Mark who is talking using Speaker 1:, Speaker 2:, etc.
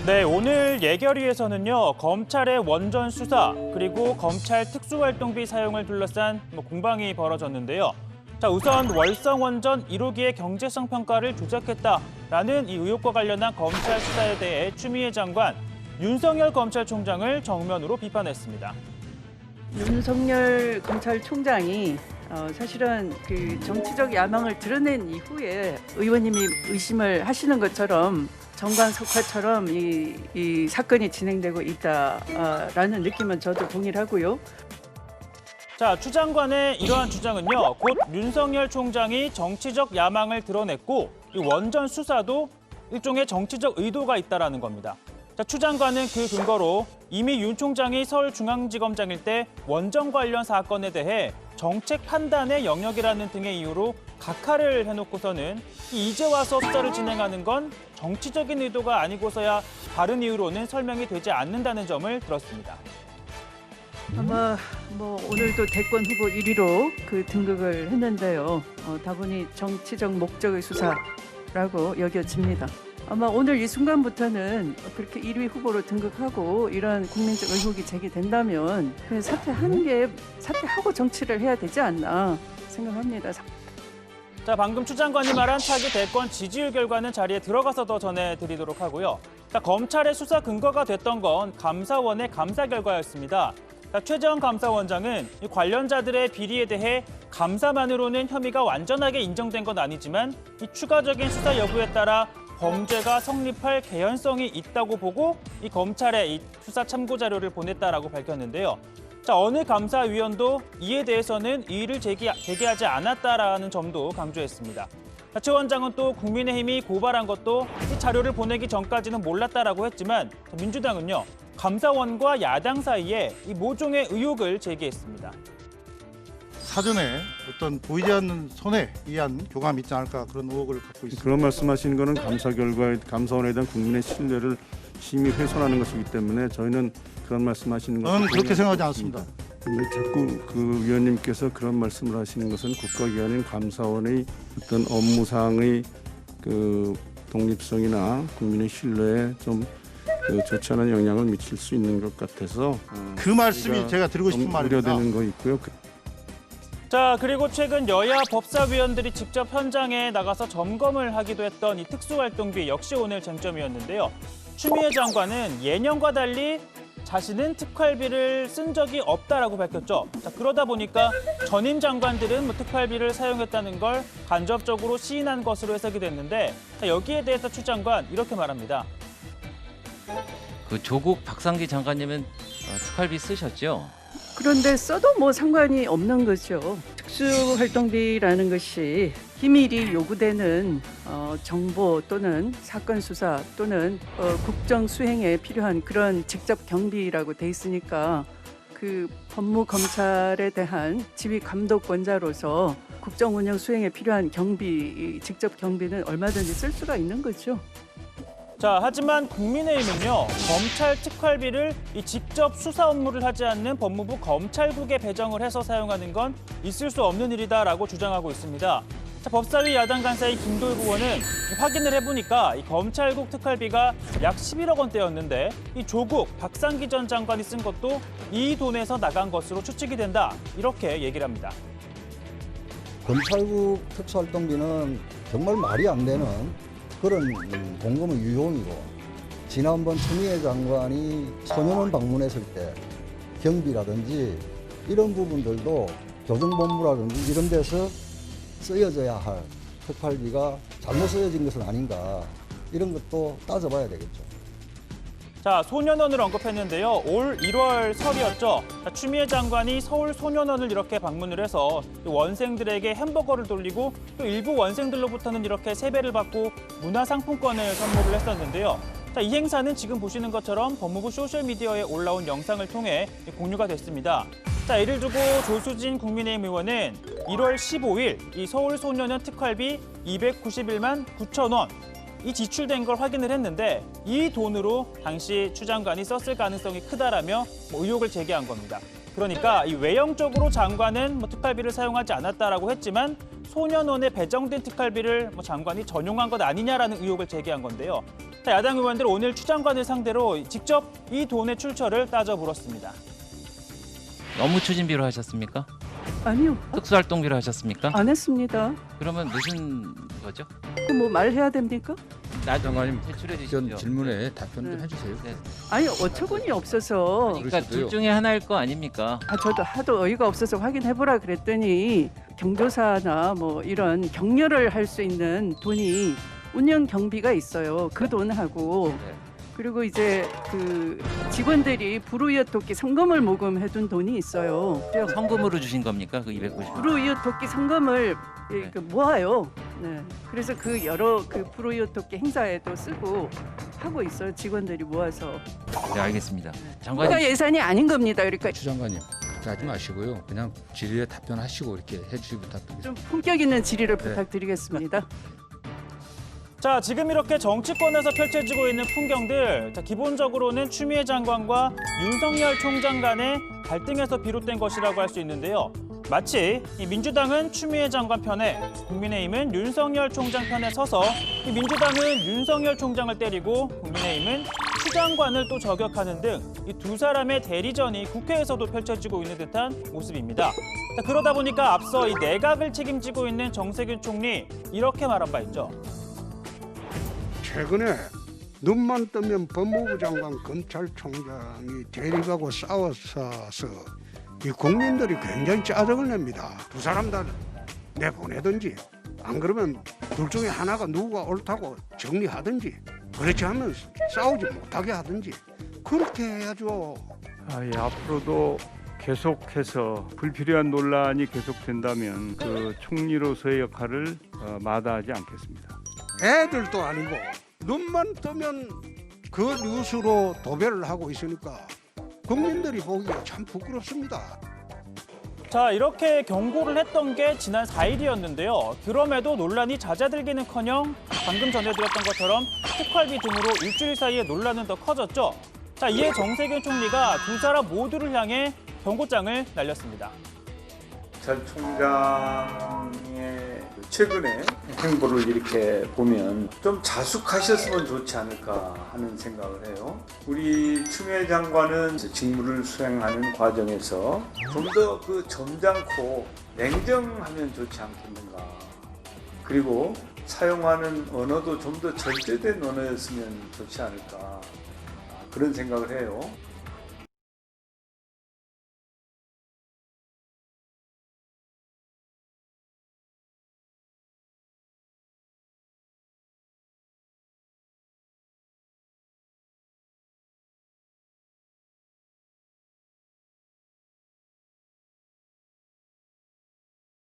Speaker 1: 네, 오늘 예결위에서는요, 검찰의 원전 수사 그리고 검찰 특수활동비 사용을 둘러싼 공방이 벌어졌는데요. 자, 우선 월성 원전 1호기의 경제성 평가를 조작했다라는 이 의혹과 관련한 검찰 수사에 대해 추미애 장관, 윤석열 검찰총장을 정면으로 비판했습니다.
Speaker 2: 윤석열 검찰총장이 사실은 그 정치적 야망을 드러낸 이후에 의원님이 의심을 하시는 것처럼 정관석화처럼 이 사건이 진행되고 있다라는 느낌은 저도 동일하고요.
Speaker 1: 자, 추 장관의 이러한 주장은요, 곧 윤석열 총장이 정치적 야망을 드러냈고 이 원전 수사도 일종의 정치적 의도가 있다라는 겁니다. 자, 추 장관은 그 근거로 이미 윤 총장이 서울중앙지검장일 때 원전 관련 사건에 대해 정책 판단의 영역이라는 등의 이유로 각하를 해놓고서는 이제 와서 수사를 진행하는 건 정치적인 의도가 아니고서야 다른 이유로는 설명이 되지 않는다는 점을 들었습니다.
Speaker 2: 아마 오늘도 대권 후보 1위로 그 등극을 했는데요. 다분히 정치적 목적의 수사라고 여겨집니다. 아마 오늘 이 순간부터는 그렇게 1위 후보로 등극하고 이런 국민적 의혹이 제기된다면 그냥 사퇴하고 정치를 해야 되지 않나 생각합니다.
Speaker 1: 자, 방금 추 장관이 말한 차기 대권 지지율 결과는 자리에 들어가서 더 전해드리도록 하고요. 자, 검찰의 수사 근거가 됐던 건 감사원의 감사 결과였습니다. 자, 최재형 감사원장은 이 관련자들의 비리에 대해 감사만으로는 혐의가 완전하게 인정된 건 아니지만 이 추가적인 수사 여부에 따라 범죄가 성립할 개연성이 있다고 보고 이 검찰에 이 수사 참고 자료를 보냈다라고 밝혔는데요. 자, 어느 감사위원도 이에 대해서는 이의를 제기하지 않았다라는 점도 강조했습니다. 자, 최 원장은 또 국민의힘이 고발한 것도 이 자료를 보내기 전까지는 몰랐다라고 했지만 민주당은요, 감사원과 야당 사이에 이 모종의 의혹을 제기했습니다.
Speaker 3: 사전에 어떤 보이지 않는 손에 의한 교감이 있지 않을까 그런 의혹을 갖고 있습니다.
Speaker 4: 그런 말씀하시는 것은 감사 결과에 감사원에 대한 국민의 신뢰를 심히 훼손하는 것이기 때문에 저희는 그런 말씀하시는 것은
Speaker 3: 저는 그렇게 생각하지 않습니다.
Speaker 4: 근데 자꾸 그 위원님께서 그런 말씀을 하시는 것은 국가기관인 감사원의 어떤 업무상의 그 독립성이나 국민의 신뢰에 좀 좋지 않은 영향을 미칠 수 있는 것 같아서
Speaker 3: 그 말씀이 제가 드리고 싶은 말입니다.
Speaker 4: 우려되는 거 있고요.
Speaker 1: 자, 그리고 최근 여야 법사위원들이 직접 현장에 나가서 점검을 하기도 했던 이 특수활동비 역시 오늘 쟁점이었는데요. 추미애 장관은 예년과 달리 자신은 특활비를 쓴 적이 없다라고 밝혔죠. 자, 그러다 보니까 전임 장관들은 특활비를 사용했다는 걸 간접적으로 시인한 것으로 해석이 됐는데, 자, 여기에 대해서 추 장관 이렇게 말합니다.
Speaker 5: 그 조국 박상기 장관님은 특활비 쓰셨죠?
Speaker 2: 그런데 써도 상관이 없는 거죠. 특수활동비라는 것이 기밀이 요구되는 정보 또는 사건 수사 또는 국정 수행에 필요한 그런 직접 경비라고 돼 있으니까 그 법무검찰에 대한 지휘 감독권자로서 국정 운영 수행에 필요한 경비, 직접 경비는 얼마든지 쓸 수가 있는 거죠.
Speaker 1: 자, 하지만 국민의힘은요, 검찰 특활비를 이 직접 수사 업무를 하지 않는 법무부 검찰국에 배정을 해서 사용하는 건 있을 수 없는 일이다라고 주장하고 있습니다. 자, 법사위 야당 간사인 김도익 의원은 확인을 해보니까 이 검찰국 특활비가 약 11억 원대였는데 이 조국 박상기 전 장관이 쓴 것도 이 돈에서 나간 것으로 추측이 된다, 이렇게 얘기를 합니다.
Speaker 6: 검찰국 특수활동비는 정말 말이 안 되는 그런 공금의 유용이고, 지난번 추미애 장관이 소년원 방문했을 때 경비라든지 이런 부분들도 교정본부라든지 이런 데서 쓰여져야 할 특활비가 잘못 쓰여진 것은 아닌가, 이런 것도 따져봐야 되겠죠.
Speaker 1: 자, 소년원을 언급했는데요. 올 1월 설이었죠. 자, 추미애 장관이 서울 소년원을 이렇게 방문을 해서 원생들에게 햄버거를 돌리고 또 일부 원생들로부터는 이렇게 세배를 받고 문화상품권을 선물을 했었는데요. 자, 이 행사는 지금 보시는 것처럼 법무부 소셜미디어에 올라온 영상을 통해 공유가 됐습니다. 자, 이를 두고 조수진 국민의힘 의원은 1월 15일 이 서울 소년원 특활비 291만 9천 원 이 지출된 걸 확인을 했는데 이 돈으로 당시 추 장관이 썼을 가능성이 크다라며 의혹을 제기한 겁니다. 그러니까 이 외형적으로 장관은 특활비를 사용하지 않았다라고 했지만 소년원에 배정된 특활비를 장관이 전용한 것 아니냐라는 의혹을 제기한 건데요. 야당 의원들 오늘 추 장관을 상대로 직접 이 돈의 출처를 따져 물었습니다.
Speaker 5: 업무 추진비로 하셨습니까?
Speaker 2: 아니요,
Speaker 5: 특수활동비로 하셨습니까?
Speaker 2: 안 했습니다.
Speaker 5: 그러면 무슨 거죠?
Speaker 2: 그 뭐 말해야 됩니까?
Speaker 7: 장관님
Speaker 5: 제출해
Speaker 7: 전
Speaker 5: 주시죠.
Speaker 7: 질문에 답변 좀
Speaker 2: 네.
Speaker 7: 해주세요.
Speaker 5: 네.
Speaker 2: 아니 어처구니 없어서
Speaker 5: 그러니까
Speaker 7: 그러시고요.
Speaker 5: 둘 중에 하나일 거 아닙니까?
Speaker 2: 저도 하도 어이가 없어서 확인해보라 그랬더니 경조사나 뭐 이런 격려를 할 수 있는 돈이 운영 경비가 있어요. 그 돈하고
Speaker 5: 네.
Speaker 2: 그리고 이제 그 직원들이 불우이웃 돕기 성금을 모금해둔 돈이 있어요.
Speaker 5: 성금으로 주신 겁니까? 그 290만 원.
Speaker 2: 불우이웃 돕기 성금을
Speaker 5: 네.
Speaker 2: 그 모아요. 네. 그래서 그 여러 그 불우이웃 돕기 행사에도 쓰고 하고 있어요. 직원들이 모아서.
Speaker 5: 네, 알겠습니다.
Speaker 2: 그러니까
Speaker 5: 장관님,
Speaker 2: 예산이 아닌 겁니다. 그러니까
Speaker 7: 추 장관님 그렇게 하지 마시고요. 그냥 질의에 답변하시고 이렇게 해주시기 부탁드립니다.
Speaker 2: 좀 품격 있는 질의를
Speaker 7: 네.
Speaker 2: 부탁드리겠습니다.
Speaker 1: 자, 지금 이렇게 정치권에서 펼쳐지고 있는 풍경들, 기본적으로는 추미애 장관과 윤석열 총장 간의 갈등에서 비롯된 것이라고 할 수 있는데요. 마치 이 민주당은 추미애 장관 편에, 국민의힘은 윤석열 총장 편에 서서 이 민주당은 윤석열 총장을 때리고 국민의힘은 추 장관을 또 저격하는 등 이 두 사람의 대리전이 국회에서도 펼쳐지고 있는 듯한 모습입니다. 자, 그러다 보니까 앞서 이 내각을 책임지고 있는 정세균 총리 이렇게 말한 바 있죠.
Speaker 8: 최근에 눈만 뜨면 법무부 장관, 검찰총장이 대립하고 싸웠어서 이 국민들이 굉장히 짜증을 냅니다. 두 사람 다 내보내든지 안 그러면 둘 중에 하나가 누구가 옳다고 정리하든지 그렇지 않으면 싸우지 못하게 하든지 그렇게 해야죠.
Speaker 9: 앞으로도 계속해서 불필요한 논란이 계속된다면 그 총리로서의 역할을 마다하지 않겠습니다.
Speaker 8: 애들도 아니고 눈만 뜨면 그 뉴스로 도배를 하고 있으니까 국민들이 보기에 참 부끄럽습니다.
Speaker 1: 자, 이렇게 경고를 했던 게 지난 4일이었는데요. 그럼에도 논란이 잦아들기는커녕 방금 전해드렸던 것처럼 특활비 등으로 일주일 사이에 논란은 더 커졌죠. 자, 이에 정세균 총리가 두 사람 모두를 향해 경고장을 날렸습니다.
Speaker 10: 전 총장의 최근에 행보를 이렇게 보면 좀 자숙하셨으면 좋지 않을까 하는 생각을 해요. 우리 추미애 장관은 직무를 수행하는 과정에서 좀 더 그 점잖고 냉정하면 좋지 않겠는가. 그리고 사용하는 언어도 좀 더 절제된 언어였으면 좋지 않을까. 그런 생각을 해요.